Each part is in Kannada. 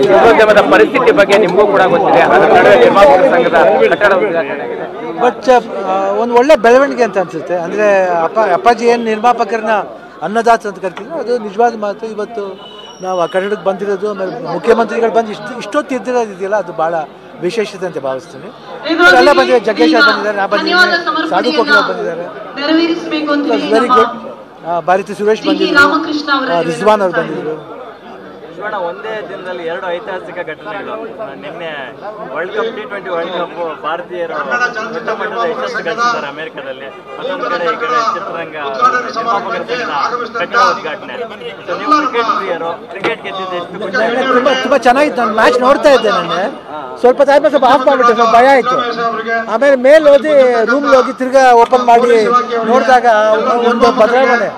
ಚಿತ್ರೋದ್ಯಮದ ಪರಿಸ್ಥಿತಿ ಬಗ್ಗೆ ನಿಮಗೂ ಕೂಡ ಗೊತ್ತಿದೆ. ಅದರ ನಡುವೆ ನಿರ್ಮಾಪಕರ ಸಂಘದ ಕಟ್ಟಡ ಉದ್ಘಾಟನೆ ಆಗಿದೆ. ಬಟ್ ಒಂದು ಒಳ್ಳೆ ಬೆಳವಣಿಗೆ ಅಂತ ಅನ್ಸುತ್ತೆ. ಅಂದರೆ ಅಪ್ಪಾಜಿ ಏನು ನಿರ್ಮಾಪಕರನ್ನ ಅನ್ನದಾತ ಅಂತ ಕರಿತೀವಿ, ಅದು ನಿಜವಾದ ಮಾತು. ಇವತ್ತು ನಾವು ಆ ಕಟ್ಟಡಕ್ಕೆ ಬಂದಿರೋದು, ಆಮೇಲೆ ಮುಖ್ಯಮಂತ್ರಿಗಳು ಬಂದು ಇಷ್ಟೊತ್ತು ಇದ್ದಿರೋದಿದೆಯಲ್ಲ, ಅದು ಭಾಳ ವಿಶೇಷತೆ ಅಂತ ಭಾವಿಸ್ತೀನಿ. ಎಲ್ಲ ಬಂದಿದ್ದಾರೆ, ಜಗ್ಗೇಶ್ ಅವ್ರು ಬಂದಿದ್ದಾರೆ, ನಾ ಬಂದಿದ್ದೀನಿ, ಸಾಧು ಕೋಕಿಲ ಬಂದಿದ್ದಾರೆ, ವೆರಿ ಗುಡ್. ಭಾರತಿ ಸುರೇಶ್ ಬಂದಿದ್ರು, ರಿಜ್ವಾನ್ ಅವ್ರು ಬಂದಿದ್ರು. ಒಂದೇ ದಿನದಲ್ಲಿ ಎರಡು ಐತಿಹಾಸಿಕ ಘಟನೆಗಳು. ನಿನ್ನೆ world cup T20 world cup ಭಾರತೀಯರು ದೊಡ್ಡ ಮಟ್ಟದ ಯಶಸ್ಸು ಗಳಿಸಿದ್ದಾರೆ ಅಮೆರಿಕದಲ್ಲಿ. ಮತ್ತೊಂದು ಕಡೆ ಈ ಕಡೆ ಚಿತ್ರರಂಗ ನಿರ್ಮಾಪಕರ ಸಂಘದ ಕಟ್ಟಡ ಉದ್ಘಾಟನೆ. ನೀವು ಕ್ರಿಕೆಟ್ ಪ್ರಿಯರು, ಕ್ರಿಕೆಟ್ ಗೆದ್ದಿದ್ದು ಎಷ್ಟು ತುಂಬಾ ಚೆನ್ನಾಗಿತ್ತು. ನಾನು ಮ್ಯಾಚ್ ನೋಡ್ತಾ ಇದ್ದೆ. ನನಗೆ ಸ್ವಲ್ಪ ಟೈಮ್ ಸ್ವಲ್ಪ ಆಫ್ ಮಾಡಿಬಿಟ್ಟೆ, ಸ್ವಲ್ಪ ಭಯ ಆಯಿತು. ಆಮೇಲೆ ಮೇಲೆ ಹೋಗಿ ರೂಮ್ಗೆ ಹೋಗಿ ತಿರ್ಗಾ ಓಪನ್ ಮಾಡಿ ನೋಡಿದಾಗ ಒಂದು ಬದಲಾವಣೆ.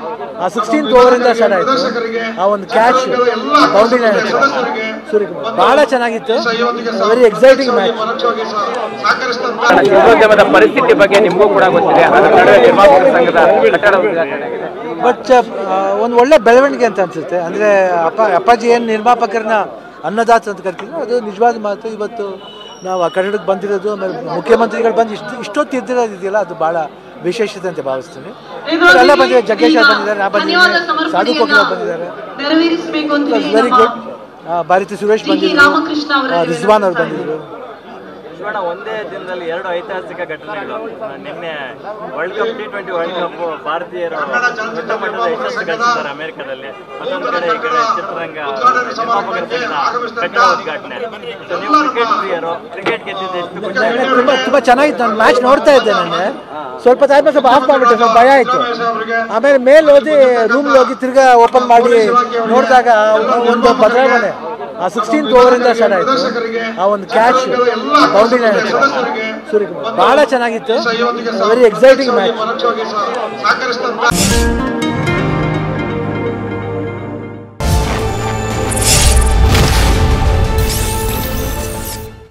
ಆ 16th ಓವರಿಂದ ಸ್ಟಾರ್ಟ್ ಆಯಿತು. ಆ ಒಂದು ಕ್ಯಾಚ್ ಬೌಂಡ್ರಿ ಸೂರ್ಯಕುಮಾರ್ ಬಹಳ ಚೆನ್ನಾಗಿತ್ತು. Very exciting match. ಚಿತ್ರೋದ್ಯಮದ ಪರಿಸ್ಥಿತಿ ಬಗ್ಗೆ ನಿಮಗೂ ಕೂಡ ಗೊತ್ತಿದೆ. ಅದರ ನಡುವೆ ನಿರ್ಮಾಪಕರ ಸಂಘದ ಕಟ್ಟಡ ಉದ್ಘಾಟನೆ ಆಗಿದೆ. ಬಟ್ ಒಂದು ಒಳ್ಳೆ ಬೆಳವಣಿಗೆ ಅಂತ ಅನ್ಸುತ್ತೆ. ಅಂದರೆ ಅಪ್ಪಾಜಿ ಏನು ನಿರ್ಮಾಪಕರನ್ನ ಅನ್ನದಾತ ಅಂತ ಕರಿತೀವಿ, ಅದು ನಿಜವಾದ ಮಾತು. ಇವತ್ತು ನಾವು ಆ ಕಟ್ಟಡಕ್ಕೆ ಬಂದಿರೋದು, ಆಮೇಲೆ ಮುಖ್ಯಮಂತ್ರಿಗಳು ಬಂದು ಇಷ್ಟೊತ್ತು ಇದ್ದಿರೋದಿದೆಯಲ್ಲ, ಅದು ಭಾಳ ವಿಶೇಷತೆ ಅಂತ ಭಾವಿಸ್ತೀನಿ. ಎಲ್ಲ ಬಂದಿದ್ದಾರೆ, ಜಗ್ಗೇಶ್ ಅವ್ರು ಬಂದಿದ್ದಾರೆ, ನಾ ಬಂದಿದ್ದೀನಿ, ಸಾಧು ಕೋಕಿಲ ಬಂದಿದ್ದಾರೆ, ವೆರಿ ಗುಡ್. ಭಾರತಿ ಸುರೇಶ್ ಬಂದಿದ್ರು, ರಿಜ್ವಾನ್ ಅವ್ರು ಬಂದಿದ್ರು. ಒಂದೇ ದಿನದಲ್ಲಿ ಎರಡು ಐತಿಹಾಸಿಕ ಘಟನೆಗಳು. ನಿನ್ನೆ world cup T20 world cup ಭಾರತೀಯರು ದೊಡ್ಡ ಮಟ್ಟದ ಯಶಸ್ಸು ಗಳಿಸಿದ್ದಾರೆ ಅಮೆರಿಕದಲ್ಲಿ. ಮತ್ತೊಂದು ಕಡೆ ಈ ಕಡೆ ಚಿತ್ರರಂಗ ನಿರ್ಮಾಪಕರ ಸಂಘದ ಕಟ್ಟಡ ಉದ್ಘಾಟನೆ. ನೀವು ಕ್ರಿಕೆಟ್ ಪ್ರಿಯರು, ಕ್ರಿಕೆಟ್ ಗೆದ್ದಿದ್ದು ಎಷ್ಟು ತುಂಬಾ ಚೆನ್ನಾಗಿತ್ತು. ನಾನು ಮ್ಯಾಚ್ ನೋಡ್ತಾ ಇದ್ದೆ. ನನಗೆ ಸ್ವಲ್ಪ ಟೈಮ್ ಸ್ವಲ್ಪ ಆಫ್ ಮಾಡಿಬಿಟ್ಟೆ, ಸ್ವಲ್ಪ ಭಯ ಆಯಿತು. ಆಮೇಲೆ ಮೇಲೆ ಹೋಗಿ ರೂಮ್ಗೆ ಹೋಗಿ ತಿರ್ಗಾ ಓಪನ್ ಮಾಡಿ ನೋಡಿದಾಗ ಒಂದು ಬದಲಾವಣೆ. ಆ 16th ಓವರಿಂದ ಸ್ಟಾರ್ಟ್ ಆಯಿತು. ಆ ಒಂದು ಕ್ಯಾಚ್ ಬೌಂಡ್ರಿ ಸೂರ್ಯಕುಮಾರ್ ಬಹಳ ಚೆನ್ನಾಗಿತ್ತು. Very exciting match.